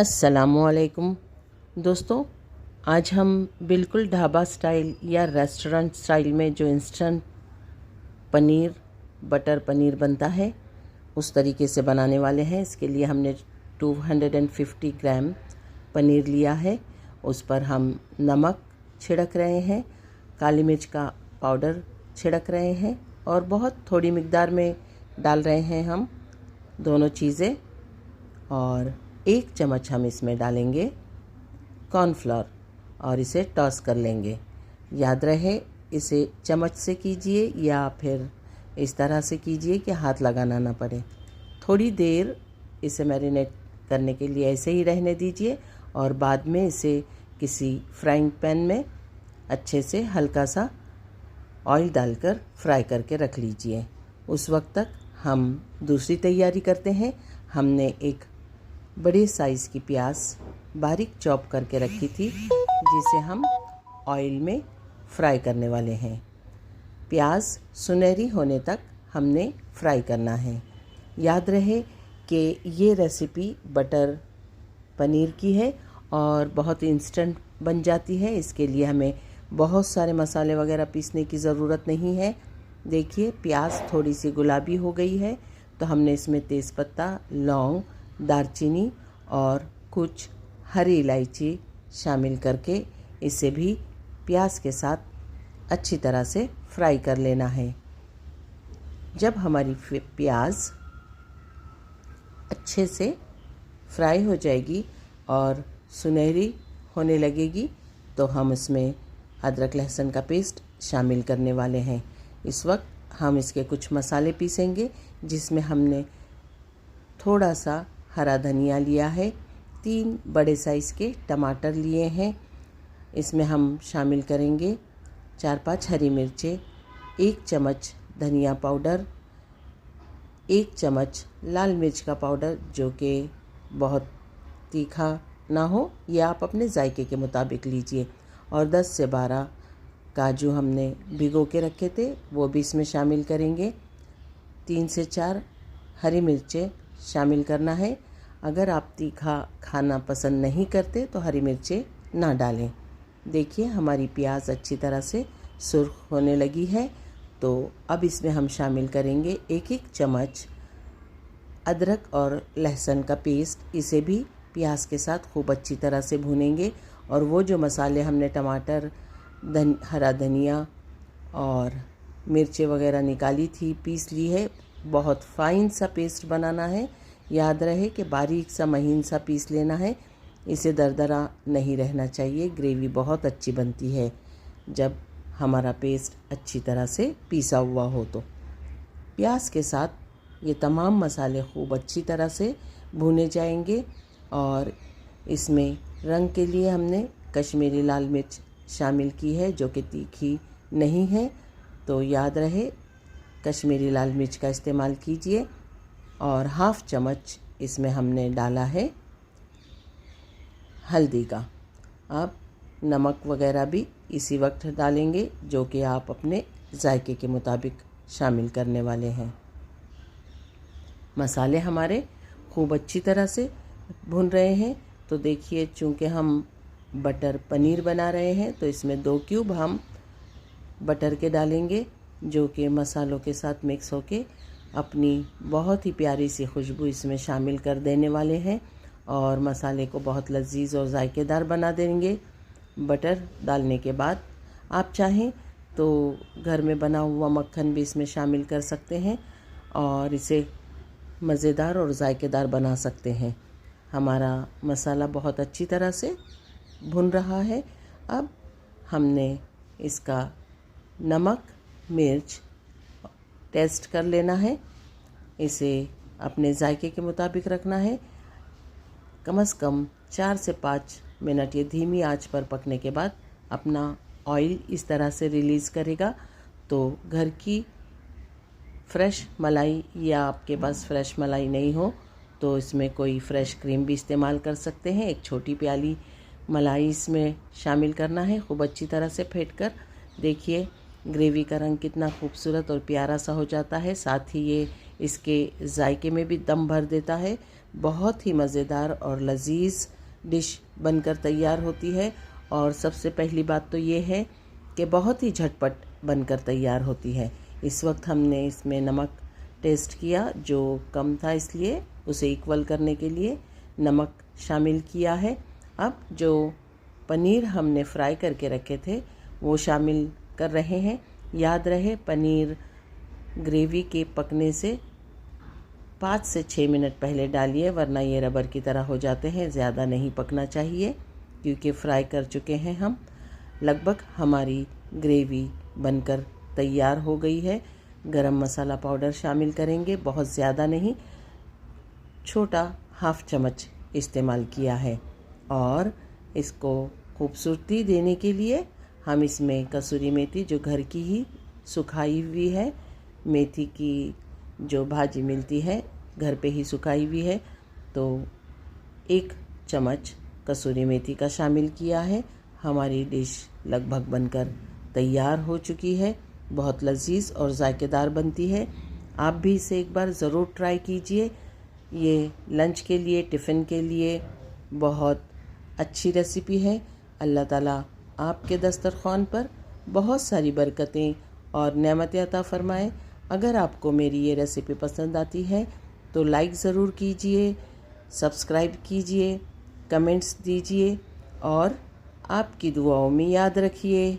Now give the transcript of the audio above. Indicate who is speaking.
Speaker 1: अस्सलामुअलैकुम दोस्तों, आज हम बिल्कुल ढाबा स्टाइल या रेस्टोरेंट स्टाइल में जो इंस्टेंट पनीर बटर पनीर बनता है उस तरीके से बनाने वाले हैं। इसके लिए हमने 250 ग्राम पनीर लिया है। उस पर हम नमक छिड़क रहे हैं, काली मिर्च का पाउडर छिड़क रहे हैं और बहुत थोड़ी मिकदार में डाल रहे हैं हम दोनों चीज़ें। और 1 चम्मच हम इसमें डालेंगे कॉर्नफ्लोर और इसे टॉस कर लेंगे। याद रहे इसे चम्मच से कीजिए या फिर इस तरह से कीजिए कि हाथ लगाना ना पड़े। थोड़ी देर इसे मैरिनेट करने के लिए ऐसे ही रहने दीजिए और बाद में इसे किसी फ्राइंग पैन में अच्छे से हल्का सा ऑयल डालकर फ्राई करके रख लीजिए। उस वक्त तक हम दूसरी तैयारी करते हैं। हमने एक बड़े साइज़ की प्याज बारीक चॉप करके रखी थी जिसे हम ऑयल में फ्राई करने वाले हैं। प्याज सुनहरी होने तक हमने फ्राई करना है। याद रहे कि ये रेसिपी बटर पनीर की है और बहुत इंस्टेंट बन जाती है। इसके लिए हमें बहुत सारे मसाले वगैरह पीसने की ज़रूरत नहीं है। देखिए प्याज थोड़ी सी गुलाबी हो गई है तो हमने इसमें तेज़पत्ता, लौंग, दालचीनी और कुछ हरी इलायची शामिल करके इसे भी प्याज के साथ अच्छी तरह से फ्राई कर लेना है। जब हमारी प्याज अच्छे से फ्राई हो जाएगी और सुनहरी होने लगेगी तो हम इसमें अदरक लहसुन का पेस्ट शामिल करने वाले हैं। इस वक्त हम इसके कुछ मसाले पीसेंगे जिसमें हमने थोड़ा सा हरा धनिया लिया है, 3 बड़े साइज़ के टमाटर लिए हैं। इसमें हम शामिल करेंगे 4-5 हरी मिर्चें, 1 चम्मच धनिया पाउडर, 1 चम्मच लाल मिर्च का पाउडर जो कि बहुत तीखा ना हो, या आप अपने जायके के मुताबिक लीजिए, और 10 से 12 काजू हमने भिगो के रखे थे वो भी इसमें शामिल करेंगे। 3 से 4 हरी मिर्चें शामिल करना है। अगर आप तीखा खाना पसंद नहीं करते तो हरी मिर्चें ना डालें। देखिए हमारी प्याज अच्छी तरह से सुर्ख होने लगी है तो अब इसमें हम शामिल करेंगे 1-1 चम्मच अदरक और लहसुन का पेस्ट। इसे भी प्याज के साथ खूब अच्छी तरह से भूनेंगे और वो जो मसाले हमने टमाटर, हरा धनिया और मिर्चें वगैरह निकाली थी, पीस ली है। बहुत फाइन सा पेस्ट बनाना है। याद रहे कि बारीक सा महीन सा पीस लेना है। इसे दरदरा नहीं रहना चाहिए। ग्रेवी बहुत अच्छी बनती है जब हमारा पेस्ट अच्छी तरह से पीसा हुआ हो। तो प्याज के साथ ये तमाम मसाले खूब अच्छी तरह से भुने जाएंगे और इसमें रंग के लिए हमने कश्मीरी लाल मिर्च शामिल की है जो कि तीखी नहीं है। तो याद रहे कश्मीरी लाल मिर्च का इस्तेमाल कीजिए। और 1/2 चम्मच इसमें हमने डाला है हल्दी का। आप नमक वगैरह भी इसी वक्त डालेंगे जो कि आप अपने जायके के मुताबिक शामिल करने वाले हैं। मसाले हमारे खूब अच्छी तरह से भुन रहे हैं। तो देखिए चूँकि हम बटर पनीर बना रहे हैं तो इसमें 2 क्यूब हम बटर के डालेंगे जो कि मसालों के साथ मिक्स होके अपनी बहुत ही प्यारी सी खुशबू इसमें शामिल कर देने वाले हैं और मसाले को बहुत लजीज और जायकेदार बना देंगे। बटर डालने के बाद आप चाहें तो घर में बना हुआ मक्खन भी इसमें शामिल कर सकते हैं और इसे मज़ेदार और जायकेदार बना सकते हैं। हमारा मसाला बहुत अच्छी तरह से भुन रहा है। अब हमने इसका नमक मिर्च टेस्ट कर लेना है। इसे अपने जायके के मुताबिक रखना है। कम से कम 4 से 5 मिनट ये धीमी आंच पर पकने के बाद अपना ऑयल इस तरह से रिलीज़ करेगा। तो घर की फ्रेश मलाई, या आपके पास फ्रेश मलाई नहीं हो तो इसमें कोई फ्रेश क्रीम भी इस्तेमाल कर सकते हैं। एक छोटी प्याली मलाई इसमें शामिल करना है खूब अच्छी तरह से फेंट कर। देखिए ग्रेवी का रंग कितना खूबसूरत और प्यारा सा हो जाता है। साथ ही ये इसके जायके में भी दम भर देता है। बहुत ही मज़ेदार और लजीज डिश बनकर तैयार होती है। और सबसे पहली बात तो ये है कि बहुत ही झटपट बनकर तैयार होती है। इस वक्त हमने इसमें नमक टेस्ट किया जो कम था, इसलिए उसे इक्वल करने के लिए नमक शामिल किया है। अब जो पनीर हमने फ्राई करके रखे थे वो शामिल कर रहे हैं। याद रहे, पनीर ग्रेवी के पकने से 5 से 6 मिनट पहले डालिए, वरना ये रबर की तरह हो जाते हैं। ज़्यादा नहीं पकना चाहिए क्योंकि फ्राई कर चुके हैं हम। लगभग हमारी ग्रेवी बनकर तैयार हो गई है। गरम मसाला पाउडर शामिल करेंगे, बहुत ज़्यादा नहीं, छोटा हाफ चम्मच इस्तेमाल किया है। और इसको खूबसूरती देने के लिए हम इसमें कसूरी मेथी, जो घर की ही सुखाई हुई है, मेथी की जो भाजी मिलती है घर पे ही सुखाई हुई है, तो 1 चम्मच कसूरी मेथी का शामिल किया है। हमारी डिश लगभग बनकर तैयार हो चुकी है। बहुत लजीज और जायकेदार बनती है। आप भी इसे एक बार ज़रूर ट्राई कीजिए। ये लंच के लिए, टिफ़िन के लिए बहुत अच्छी रेसिपी है। अल्लाह ताला आपके दस्तरख़्वान पर बहुत सारी बरकतें और नेमतें अता फ़रमाए। अगर आपको मेरी ये रेसिपी पसंद आती है तो लाइक ज़रूर कीजिए, सब्सक्राइब कीजिए, कमेंट्स दीजिए और आपकी दुआओं में याद रखिए।